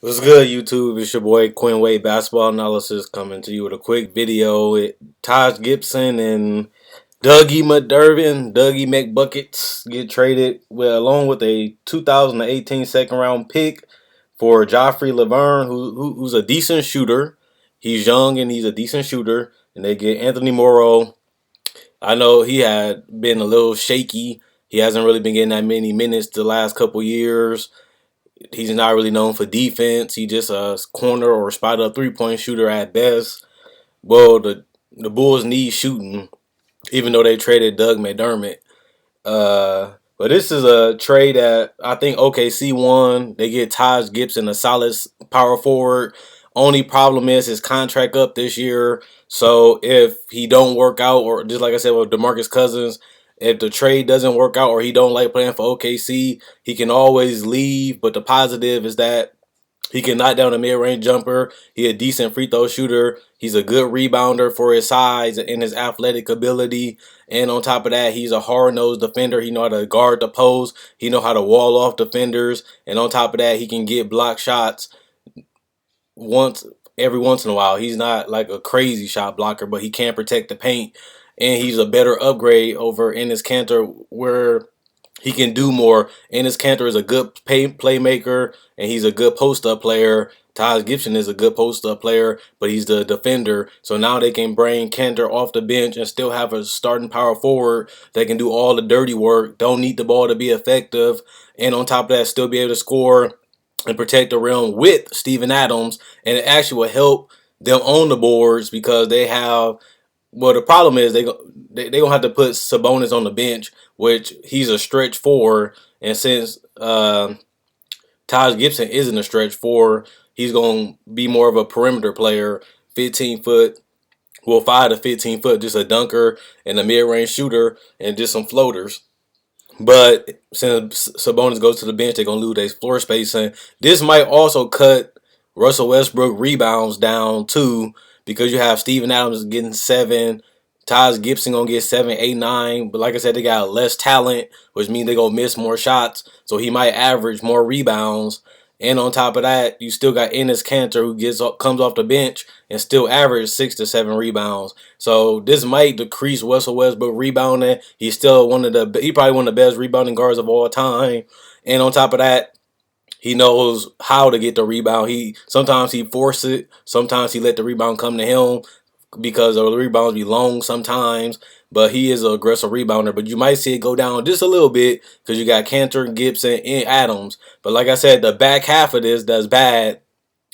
What's good, YouTube? It's your boy Quinn Wade Basketball Analysis coming to you with a quick video with Taj Gibson and Dougie McBuckets get traded along with a 2018 second round pick for Joffrey Laverne, who's a decent shooter. He's young and he's a decent shooter, and they get Anthony Morrow. I know he had been a little shaky. He hasn't really been getting that many minutes the last couple years. He's not really known for defense. He just a corner or spot up 3-point shooter at best. Well, the Bulls need shooting, even though they traded Doug McDermott. But this is a trade that I think OKC won. They get Taj Gibson, a solid power forward. Only problem is his contract up this year. So if he don't work out, or just like I said with DeMarcus Cousins, if the trade doesn't work out or he don't like playing for OKC, he can always leave. But the positive is that he can knock down a mid-range jumper. He's a decent free throw shooter. He's a good rebounder for his size and his athletic ability. And on top of that, he's a hard-nosed defender. He know how to guard the post. He know how to wall off defenders. And on top of that, he can get block shots every once in a while. He's not like a crazy shot blocker, but he can protect the paint. And he's a better upgrade over Enes Kanter, where he can do more. Enes Kanter is a good playmaker, and he's a good post-up player. Taj Gibson is a good post-up player, but he's the defender. So now they can bring Kanter off the bench and still have a starting power forward that can do all the dirty work, don't need the ball to be effective, and on top of that, still be able to score and protect the rim with Steven Adams. And it actually will help them on the boards because they have. Well, the problem is they gonna have to put Sabonis on the bench, which he's a stretch four, and since Taj Gibson isn't a stretch four, he's gonna be more of a perimeter player, 15 foot, well 5 to 15 foot, just a dunker and a mid range shooter and just some floaters. But since Sabonis goes to the bench, they're gonna lose their floor spacing. This might also cut Russell Westbrook rebounds down too, because you have Steven Adams getting 7, Taj Gibson gonna get 7, 8, 9. But like I said, they got less talent, which means they gonna miss more shots. So he might average more rebounds. And on top of that, you still got Enes Kanter who comes off the bench and still averages 6 to 7 rebounds. So this might decrease Russell Westbrook rebounding. He's still he probably one of the best rebounding guards of all time. And on top of that, he knows how to get the rebound. Sometimes he forces it, sometimes he let the rebound come to him because the rebounds be long sometimes. But he is an aggressive rebounder. But you might see it go down just a little bit because you got Kanter, Gibson, and Adams. But like I said, the back half of this that's bad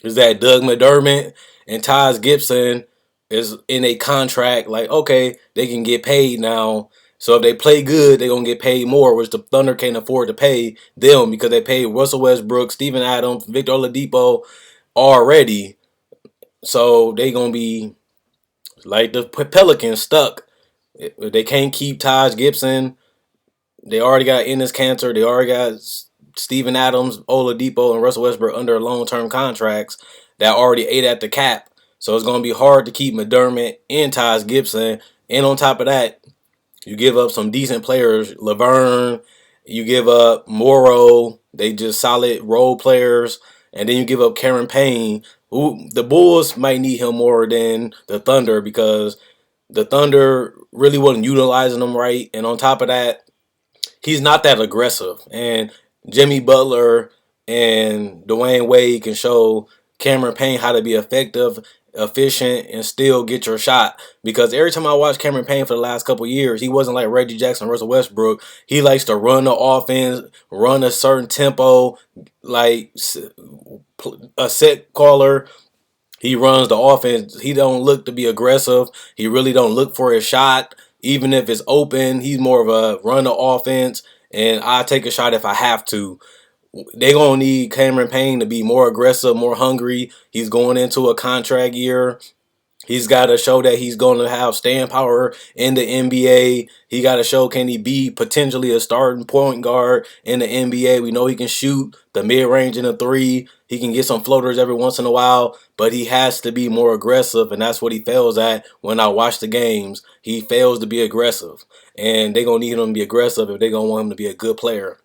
is that Doug McDermott and Taj Gibson is in a contract. Like, okay, they can get paid now. So if they play good, they're going to get paid more, which the Thunder can't afford to pay them because they paid Russell Westbrook, Steven Adams, Victor Oladipo already. So they're going to be like the Pelicans stuck. If they can't keep Taj Gibson, they already got Enes Kanter, they already got Steven Adams, Oladipo, and Russell Westbrook under long-term contracts that already ate at the cap. So it's going to be hard to keep McDermott and Taj Gibson. And on top of that, you give up some decent players, Laverne, you give up Morrow, they just solid role players, and then you give up Payne, who the Bulls might need him more than the Thunder because the Thunder really wasn't utilizing him right. And on top of that, he's not that aggressive. And Jimmy Butler and Dwayne Wade can show Payne how to be effective, efficient, and still get your shot. Because every time I watched Payne for the last couple years, he wasn't like Reggie Jackson, Russell Westbrook. He likes to run the offense, run a certain tempo, like a set caller. He runs the offense. He don't look to be aggressive. He really don't look for his shot. Even if it's open, he's more of a run the offense, and I take a shot if I have to. They're going to need Payne to be more aggressive, more hungry. He's going into a contract year. He's got to show that he's going to have staying power in the NBA. He got to show, can he be potentially a starting point guard in the NBA? We know he can shoot the mid-range in the 3. He can get some floaters every once in a while, but he has to be more aggressive, and that's what he fails at when I watch the games. He fails to be aggressive, and they're going to need him to be aggressive if they're going to want him to be a good player.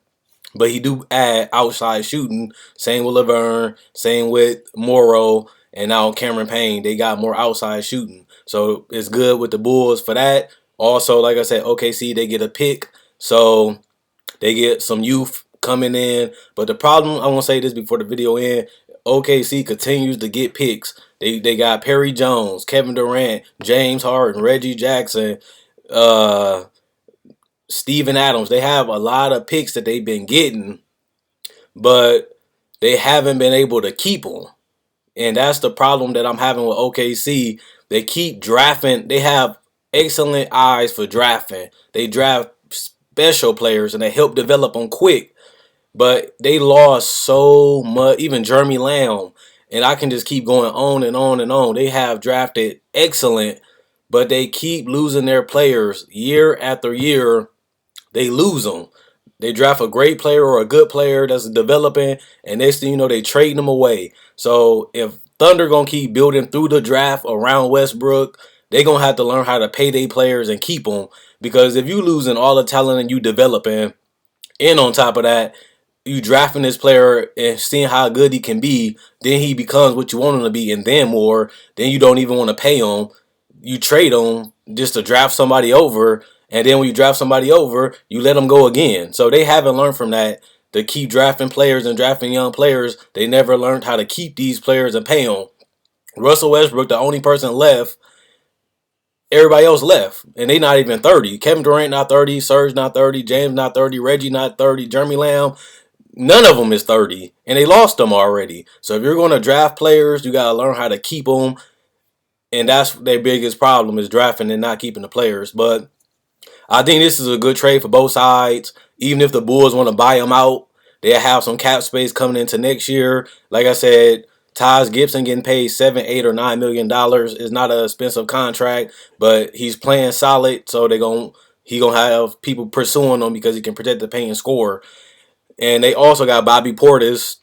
but he do add outside shooting. Same with Laverne, same with Morrow, and now Cameron Payne. They got more outside shooting, so it's good with the Bulls for that. Also, like I said, OKC they get a pick, so they get some youth coming in. But the problem, I want to say this before the video ends, OKC continues to get picks. They got Perry Jones, Kevin Durant, James Harden, Reggie Jackson, uh, Steven Adams. They have a lot of picks that they've been getting, but they haven't been able to keep them. And that's the problem that I'm having with OKC. They keep drafting. They have excellent eyes for drafting. They draft special players and they help develop them quick. But they lost so much, even Jeremy Lamb. And I can just keep going on and on and on. They have drafted excellent, but they keep losing their players year after year. They lose them. They draft a great player or a good player that's developing, and next thing you know, they trade them away. So if Thunder gonna keep building through the draft around Westbrook, they gonna have to learn how to pay their players and keep them. Because if you losing all the talent and you developing, and on top of that, you drafting this player and seeing how good he can be, then he becomes what you want him to be, and then more. Then you don't even want to pay him. You trade him just to draft somebody over, and then when you draft somebody over, you let them go again. So they haven't learned from that to keep drafting players and drafting young players. They never learned how to keep these players and pay them. Russell Westbrook, the only person left. Everybody else left, and they not even 30. Kevin Durant not 30, Serge not 30, James not 30, Reggie not 30, Jeremy Lamb, none of them is 30, and they lost them already. So if you're going to draft players, you got to learn how to keep them, and that's their biggest problem is drafting and not keeping the players. But I think this is a good trade for both sides. Even if the Bulls want to buy him out, they'll have some cap space coming into next year. Like I said, Taj Gibson getting paid $7, $8, or $9 million is not an expensive contract, but he's playing solid, so he gonna have people pursuing him because he can protect the paint and score. And they also got Bobby Portis.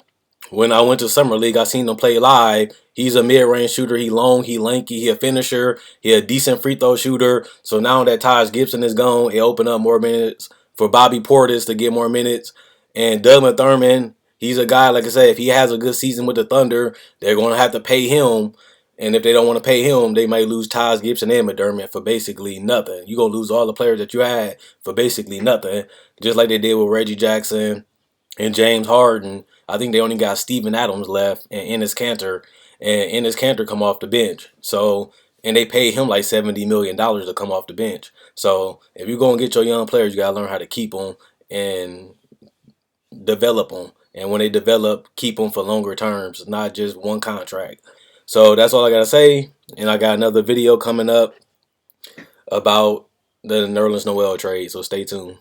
When I went to Summer League, I seen him play live. He's a mid-range shooter. He long, he lanky, he a finisher. He a decent free throw shooter. So now that Taj Gibson is gone, it opened up more minutes for Bobby Portis to get more minutes. And Doug McDermott, he's a guy, like I said, if he has a good season with the Thunder, they're going to have to pay him. And if they don't want to pay him, they might lose Taj Gibson and McDermott for basically nothing. You're going to lose all the players that you had for basically nothing, just like they did with Reggie Jackson and James Harden. I think they only got Steven Adams left and Enes Kanter. And Enes Kanter come off the bench. So, and they paid him like $70 million to come off the bench. So if you're going to get your young players, you got to learn how to keep them and develop them. And when they develop, keep them for longer terms, not just one contract. So that's all I got to say. And I got another video coming up about the Nerlens Noel trade. So stay tuned.